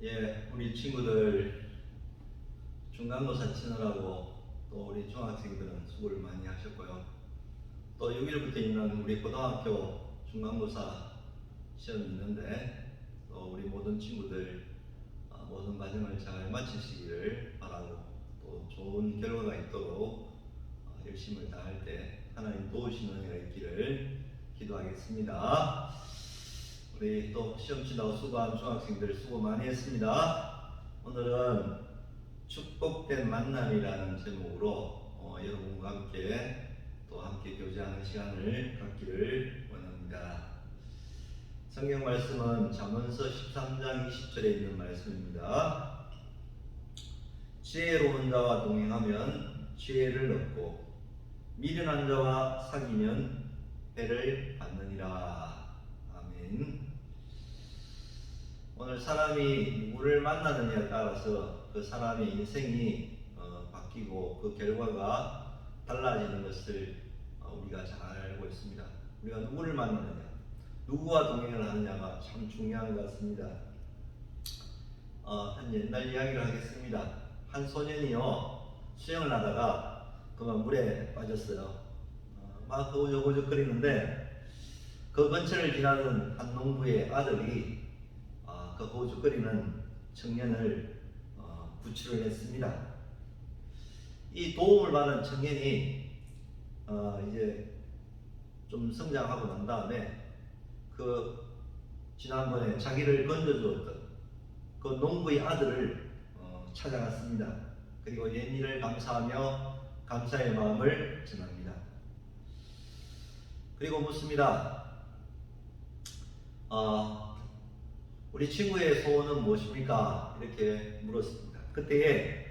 우리 친구들 중간고사 치느라고 또 우리 중학생들은 수고를 많이 하셨고요. 또 6일부터 있는 우리 고등학교 중간고사 시험이 있는데 또 우리 모든 친구들 모든 과정을 잘 마치시기를 바라고 또 좋은 결과가 있도록 열심을 다할 때 하나님 도우시는 은혜가 있기를 기도하겠습니다. 우리 또 시험 치다가 수고한 중학생들 수고 많이 했습니다. 오늘은 축복된 만남이라는 제목으로 여러분과 함께 교제하는 시간을 갖기를 원합니다. 성경 말씀은 잠언서 13장 20절에 있는 말씀입니다. 지혜로운 자와 동행하면 지혜를 얻고 미련한 자와 사귀면 해를 받느니라. 아멘. 오늘 사람이 누구를 만나느냐에 따라서 그 사람의 인생이 바뀌고 그 결과가 달라지는 것을 우리가 잘 알고 있습니다. 우리가 누구를 만나느냐, 누구와 동행을 하느냐가 참 중요한 것 같습니다. 한 옛날 이야기를 하겠습니다. 한 소년이요 수영을 하다가 그만 물에 빠졌어요. 막 허우적허우적거리는데 그 근처를 지나는 한 농부의 아들이 그 허우적거리는 청년을 구출을 했습니다. 이 도움을 받은 청년이 이제 좀 성장하고 난 다음에 그 지난번에 자기를 건져주었던 그 농부의 아들을 찾아갔습니다. 그리고 옛일을 감사하며 감사의 마음을 전합니다. 그리고 묻습니다. 우리 친구의 소원은 무엇입니까? 이렇게 물었습니다. 그때에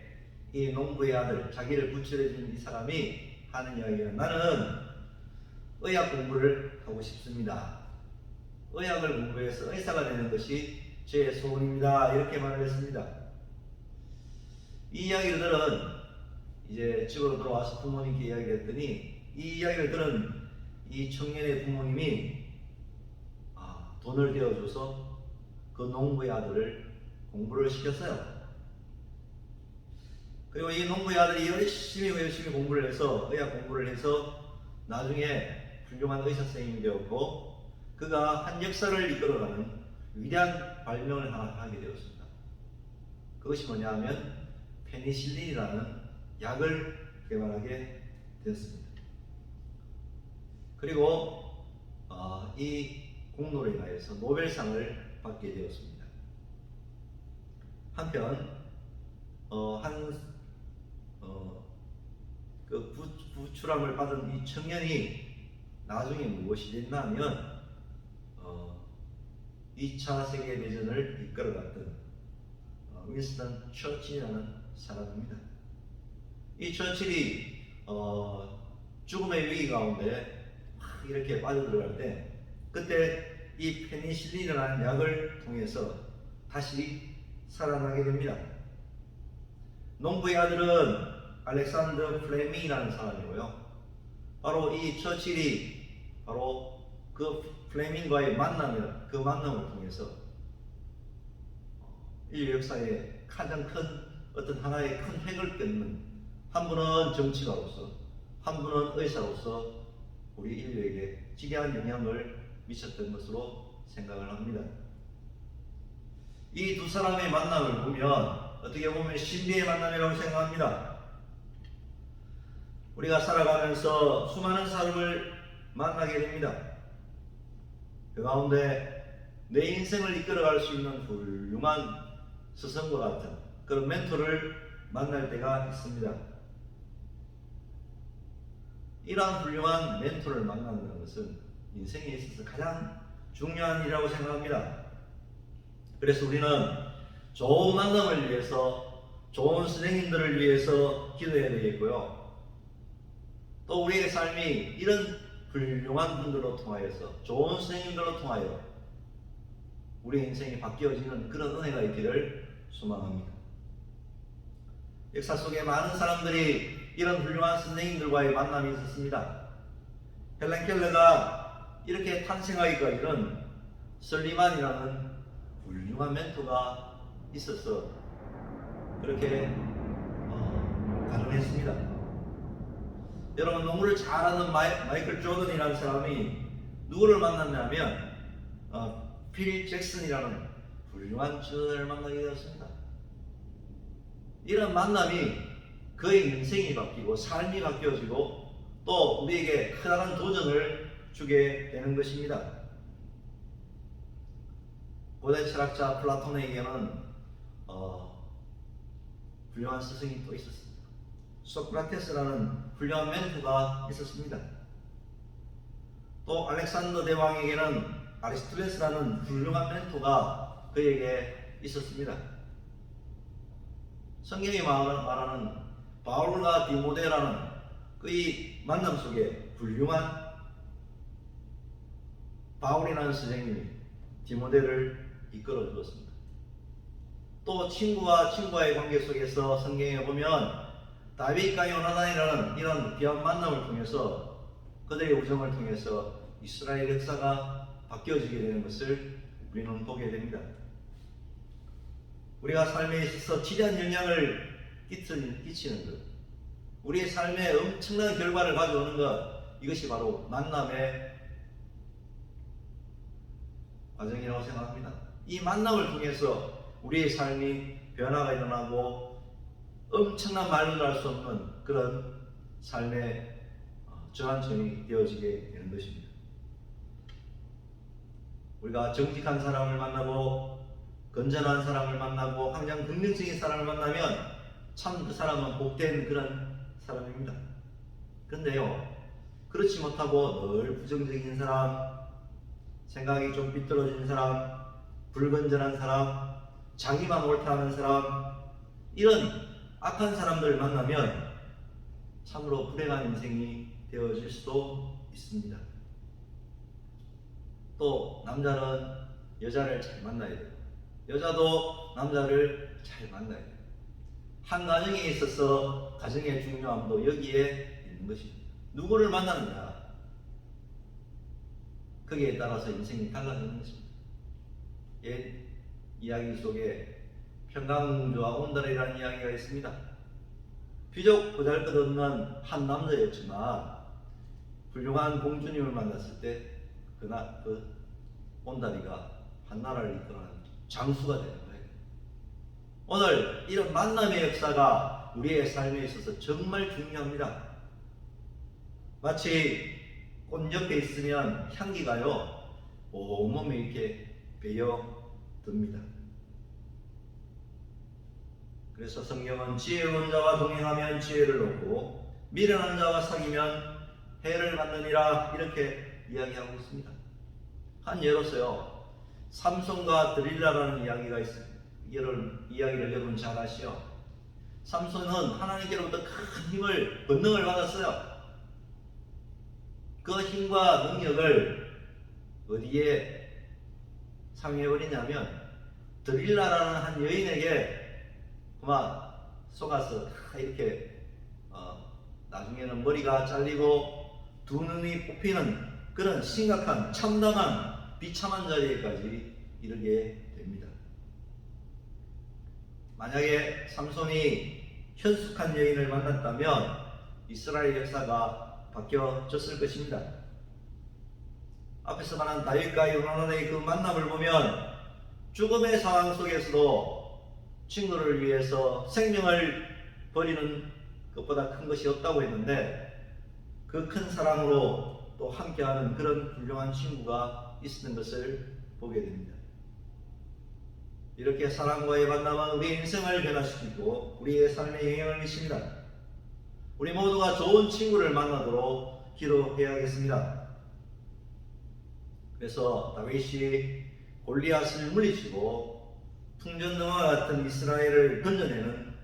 이 농부의 아들, 자기를 구출해준 이 사람이 하는 이야기는 나는 의학 공부를 하고 싶습니다. 의학을 공부해서 의사가 되는 것이 제 소원입니다. 이렇게 말을 했습니다. 이 이야기를 들은 이제 집으로 돌아와서 부모님께 이야기를 했더니 이 이야기를 들은 이 청년의 부모님이 돈을 대어줘서 그 농부의 아들을 공부를 시켰어요. 그리고 이 농부의 아들이 열심히 공부를 해서 의학 공부를 해서 나중에 훌륭한 의사 선생님이 되었고 그가 한 역사를 이끌어가는 위대한 발명을 하나 하게 되었습니다. 그것이 뭐냐 하면 페니실린이라는 약을 개발하게 되었습니다. 그리고 이 공로로 인하여서 노벨상을 받게 되었습니다. 한편 그 구출함을 받은 이 청년이 나중에 무엇이 됐냐면 2차 세계대전을 이끌어갔던 윈스턴 처칠이라는 사람입니다. 이 처칠이 죽음의 위기 가운데 이렇게 빠져들어갈 때 그때 이 페니실린이라는 약을 통해서 다시 살아나게 됩니다. 농부의 아들은 알렉산더 플레밍이라는 사람이고요. 바로 이 처칠이 바로 그 플레밍과의 그 만남을 통해서 인류 역사에 가장 큰 어떤 하나의 큰 획을 긋는 한 분은 정치가로서 한 분은 의사로서 우리 인류에게 지대한 영향을 미쳤던 것으로 생각을 합니다. 이 두 사람의 만남을 보면 어떻게 보면 신비의 만남이라고 생각합니다. 우리가 살아가면서 수많은 사람을 만나게 됩니다. 그 가운데 내 인생을 이끌어갈 수 있는 훌륭한 스승과 같은 그런 멘토를 만날 때가 있습니다. 이러한 훌륭한 멘토를 만나는 것은 인생에 있어서 가장 중요한 일이라고 생각합니다. 그래서 우리는 좋은 만남을 위해서 좋은 선생님들을 위해서 기도해야 되겠고요. 또 우리의 삶이 이런 훌륭한 분들로 통하여서 좋은 선생님들로 통하여 우리의 인생이 바뀌어지는 그런 은혜가 있기를 소망합니다. 역사 속에 많은 사람들이 이런 훌륭한 선생님들과의 만남이 있었습니다. 헬렌 켈러가 이렇게 탄생하기까지는 설리만이라는 훌륭한 멘토가 있어서 그렇게 가능했습니다. 여러분, 농구를 잘하는 마이클 조던이라는 사람이 누구를 만났냐면 필 잭슨이라는 훌륭한 지도자를 만나게 되었습니다. 이런 만남이 그의 인생이 바뀌고 삶이 바뀌어지고 또 우리에게 커다란 도전을 주게 되는 것입니다. 고대 철학자 플라톤에게는 훌륭한 스승이 또 있었습니다. 소크라테스라는 훌륭한 멘토가 있었습니다. 또 알렉산더 대왕에게는 아리스토텔레스라는 훌륭한 멘토가 그에게 있었습니다. 성경이 말하는 바울과 디모데라는 그의 만남 속에 훌륭한 바울이라는 선생님이 디모데를 이끌어 주었습니다. 또 친구와 친구와의 관계 속에서 성경에 보면 다윗과 요나단이라는 이런 귀한 만남을 통해서 그들의 우정을 통해서 이스라엘 역사가 바뀌어지게 되는 것을 우리는 보게 됩니다. 우리가 삶에 있어서 지대한 영향을 끼치는 것, 우리의 삶에 엄청난 결과를 가져오는 것, 이것이 바로 만남의 과정이라고 생각합니다. 이 만남을 통해서 우리의 삶이 변화가 일어나고 엄청난 말로 할 수 없는 그런 삶의 전환점이 되어지게 되는 것입니다. 우리가 정직한 사람을 만나고 건전한 사람을 만나고 항상 긍정적인 사람을 만나면 참 그 사람은 복된 그런 사람입니다. 그런데요, 그렇지 못하고 늘 부정적인 사람, 생각이 좀 삐뚤어진 사람, 불건전한 사람, 자기만 옳다 하는 사람, 이런 악한 사람들을 만나면 참으로 불행한 인생이 되어질 수도 있습니다. 또 남자는 여자를 잘 만나야 돼요. 여자도 남자를 잘 만나야 돼요. 한 가정에 있어서 가정의 중요함도 여기에 있는 것입니다. 누구를 만나느냐, 거기에 따라서 인생이 달라지는 것입니다. 옛 이야기 속에 평강공주와 온달이라는 이야기가 있습니다. 비록 보잘것없는 한 남자였지만 훌륭한 공주님을 만났을 때 그 온달이가 한 나라를 이끌어가는 장수가 되는 거예요. 오늘 이런 만남의 역사가 우리의 삶에 있어서 정말 중요합니다. 마치 꽃 옆에 있으면 향기가요 온몸에 이렇게 배어 듭니다. 그래서 성경은 지혜로운 자와 동행하면 지혜를 얻고 미련한 자와 사귀면 해를 받느니라 이렇게 이야기하고 있습니다. 한 예로서요, 삼손과 드릴라라는 이야기가 있습니다. 이런 이야기를 여러분 잘 아시죠? 삼손은 하나님께로부터 큰 힘을, 권능을 받았어요. 그 힘과 능력을 어디에 사용해버리냐면 드릴라라는 한 여인에게 그만 속아서 이렇게 나중에는 머리가 잘리고 두 눈이 뽑히는 그런 심각한 참담한 비참한 자리에까지 이르게 됩니다. 만약에 삼손이 현숙한 여인을 만났다면 이스라엘 역사가 바뀌어졌을 것입니다. 앞에서 말한 다윗과 요나단의 그 만남을 보면 죽음의 상황 속에서도 친구를 위해서 생명을 버리는 것보다 큰 것이 없다고 했는데 그 큰 사랑으로 또 함께하는 그런 훌륭한 친구가 있는 것을 보게 됩니다. 이렇게 사랑과의 만남은 우리의 인생을 변화시키고 우리의 삶에 영향을 미칩니다. 우리 모두가 좋은 친구를 만나도록 기도해야겠습니다. 그래서 다윗이 골리앗을 물리치고 풍전등화 같은 이스라엘을 건져내는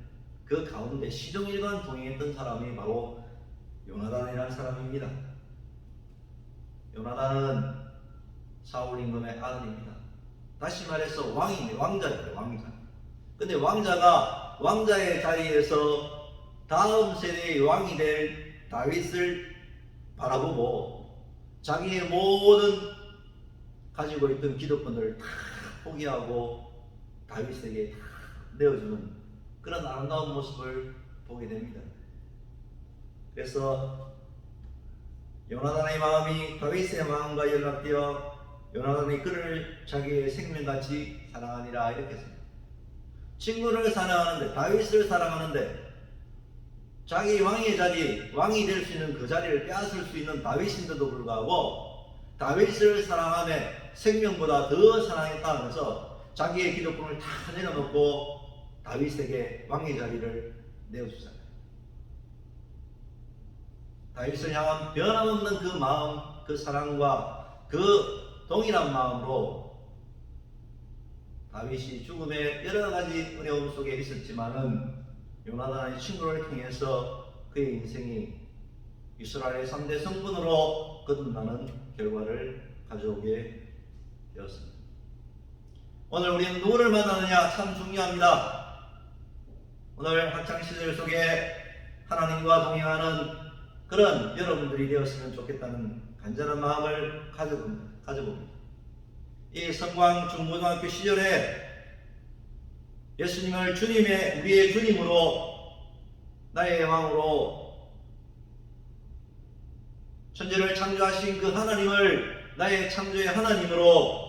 그 가운데 시종일관 동행했던 사람이 바로 요나단이라는 사람입니다. 요나단은 사울 임금의 아들입니다. 다시 말해서 왕입니다. 왕자입니다. 왕자. 근데 왕자가 왕자의 자리에서 다음 세대의 왕이 될 다윗을 바라보고 자기의 모든 가지고 있던 기득권을 다 포기하고 다윗에게 다 내어주는 그런 아름다운 모습을 보게 됩니다. 그래서 요나단의 마음이 다윗의 마음과 연락되어 요나단이 그를 자기의 생명같이 사랑하니라 이렇게 했습니다. 친구를 사랑하는데, 다윗을 사랑하는데, 자기 왕의 자리, 왕이 될 수 있는 그 자리를 빼앗을 수 있는 다윗인데도 불구하고 다윗을 사랑하며 생명보다 더 사랑했다 하면서 자기의 기득권을 다 내려놓고 다윗에게 왕의 자리를 내어주잖아요. 다윗을 향한 변함없는 그 마음, 그 사랑과 그 동일한 마음으로 다윗이 죽음의 여러 가지 어려움 속에 있었지만은 요나단의 친구를 통해서 그의 인생이 이스라엘의 3대 성분으로 거듭나는 결과를 가져오게 되었습니다. 오늘 우리는 누구를 만나느냐 참 중요합니다. 오늘 학창시절 속에 하나님과 동행하는 그런 여러분들이 되었으면 좋겠다는 간절한 마음을 가져봅니다. 이 성광 중고등학교 시절에 예수님을 우리의 주님으로, 나의 왕으로, 천지를 창조하신 그 하나님을 나의 창조의 하나님으로,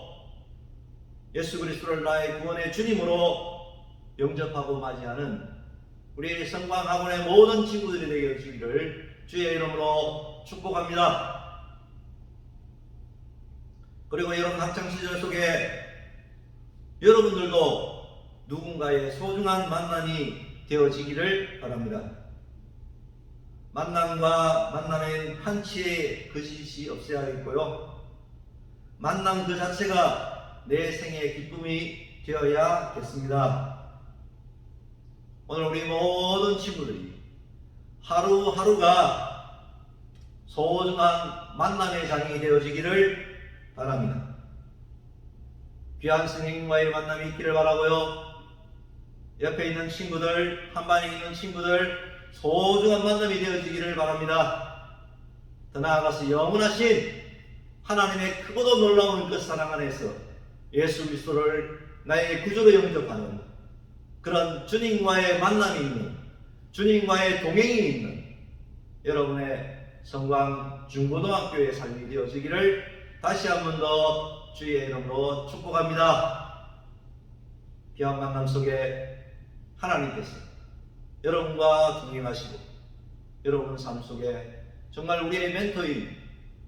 예수 그리스도를 나의 구원의 주님으로 영접하고 맞이하는 우리 성광학원의 모든 친구들이 되게 되기를 주의 이름으로 축복합니다. 그리고 여러분 학창시절 속에 여러분들도 누군가의 소중한 만남이 되어지기를 바랍니다. 만남과 만남엔 한치의 거짓이 없어야겠고요. 만남 그 자체가 내 생의 기쁨이 되어야겠습니다. 오늘 우리 모든 친구들이 하루하루가 소중한 만남의 장이 되어지기를 바랍니다. 귀한 스님과의 만남이 있기를 바라고요. 옆에 있는 친구들, 한반에 있는 친구들 소중한 만남이 되어지기를 바랍니다. 더 나아가서 영원하신 하나님의 크고도 놀라운 그 사랑 안에서 예수 그리스도를 나의 구주로 영접하는 그런 주님과의 만남이 있는, 주님과의 동행이 있는 여러분의 성광 중고등학교의 삶이 되어지기를 다시 한 번 더 주의 이름으로 축복합니다. 귀한 만남 속에 하나님께서 여러분과 동행하시고 여러분 삶 속에 정말 우리의 멘토인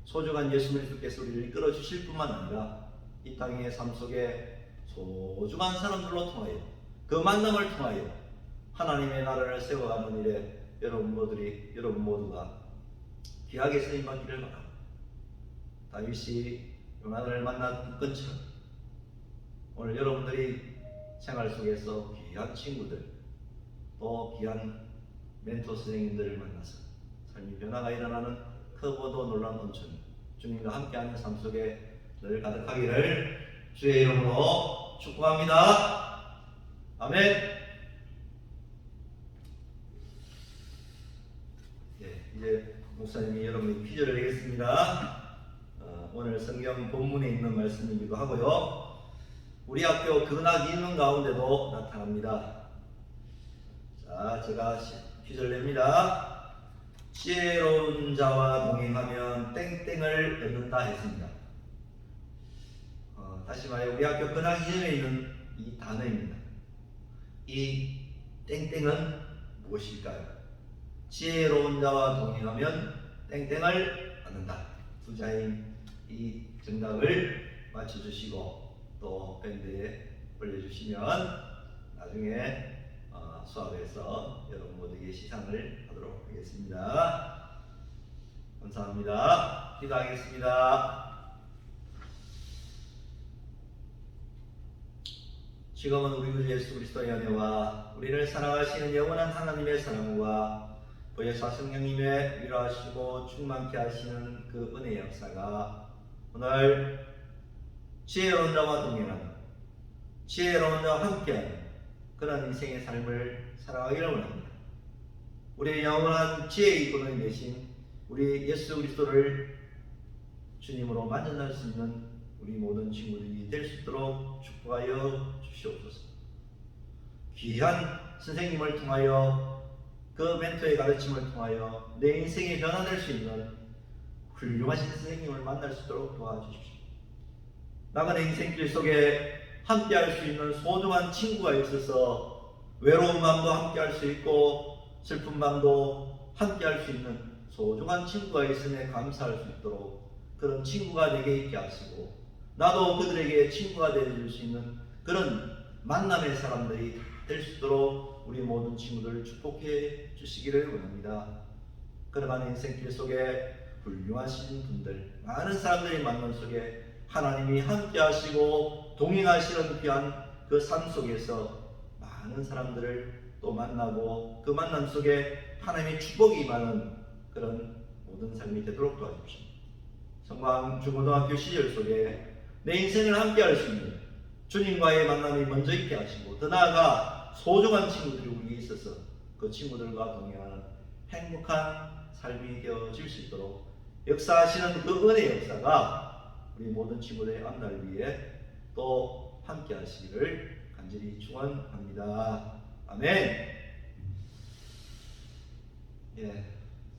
소중한 예수 그리스도께서 우리를 이끌어 주실 뿐만 아니라 이 땅의 삶 속에 소중한 사람들로 통하여 그 만남을 통하여 하나님의 나라를 세워가는 일에 여러분 모두가 귀하게 쓰임받기를 바랍니다. 다윗이 요나단을 만난 것처럼 오늘 여러분들이 생활 속에서 귀한 친구들, 또 귀한 멘토 선생님들을 만나서 삶의 변화가 일어나는 크고도 놀라운 온천 주님과 함께하는 삶 속에 늘 가득하기를 주의 이름으로 축복합니다. 아멘. 이제 목사님이 여러분에게 퀴즈를 내겠습니다. 오늘 성경 본문에 있는 말씀이기도 하고요. 우리 학교 근학 인문 가운데도 나타납니다. 자, 제가 퀴즈를 냅니다. 지혜로운 자와 동행하면 땡땡을 얻는다 했습니다. 다시 말해 우리 학교 근학 이전에 있는 이 단어입니다. 이 땡땡은 무엇일까요? 지혜로운 자와 동행하면 땡땡을 얻는다. 투자인 이 정답을 맞춰주시고 또 밴드에 올려주시면 나중에 수업에서 여러분 모두에게 시상을 하도록 하겠습니다. 감사합니다. 기도하겠습니다. 지금은 우리 구주 예수 그리스도의 은혜와 우리를 사랑하시는 영원한 하나님의 사랑과 보혜사 성령님의 위로하시고 충만케 하시는 그 은혜의 역사가 오늘 지혜로운 자와 동행하는, 지혜로운 자와 함께하는 그런 인생의 삶을 살아가기를 원합니다. 우리의 영원한 지혜의 근원이 되신 우리 예수 그리스도를 주님으로 만날 수 있는 우리 모든 친구들이 될 수 있도록 축복하여 주시옵소서. 귀한 선생님을 통하여 그 멘토의 가르침을 통하여 내 인생이 변화될 수 있는 훌륭하신 선생님을 만날 수 있도록 도와주십시오. 나그네 인생길 속에 함께할 수 있는 소중한 친구가 있어서 외로운 마음도 함께할 수 있고 슬픈 마음도 함께할 수 있는 소중한 친구가 있음에 감사할 수 있도록 그런 친구가 내게 있게 하시고 나도 그들에게 친구가 되어줄 수 있는 그런 만남의 사람들이 될 수 있도록 우리 모든 친구들을 축복해 주시기를 원합니다. 걸어가는 인생길 속에 훌륭하신 분들, 많은 사람들이 만남 속에 하나님이 함께 하시고 동행하시는 귀한 그 삶 속에서 많은 사람들을 또 만나고 그 만남 속에 하나님의 축복이 임하는 그런 모든 삶이 되도록 도와주십시오. 성광 중고등학교 시절 속에 내 인생을 함께 할 수 있는 주님과의 만남이 먼저 있게 하시고 더 나아가 소중한 친구들이 우리에게 있어서 그 친구들과 동행하는 행복한 삶이 되어질 수 있도록 역사하시는 그 은혜의 역사가 우리 모든 친구들의 앞날 위에 또 함께 하시기를 간절히 축원합니다. 아멘. 예,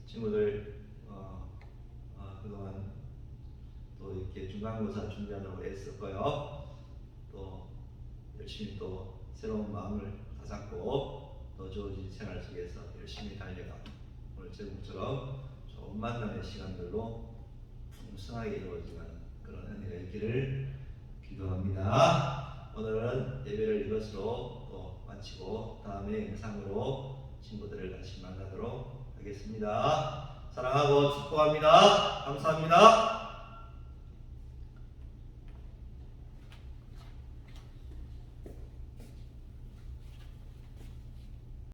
친구들 그동안 또 이렇게 중간고사 준비하느라고 애썼고요. 또 열심히 또 새로운 마음을 다잡고 더 좋은 생활 속에서 열심히 달려가 오늘 제목처럼 좋은 만남의 시간들로 풍성하게 이루어지는 그런 은혜가 있기를 기도합니다. 오늘은 예배를 이것으로 또 마치고 다음에 영상으로 친구들을 다시 만나도록 하겠습니다. 사랑하고 축복합니다. 감사합니다.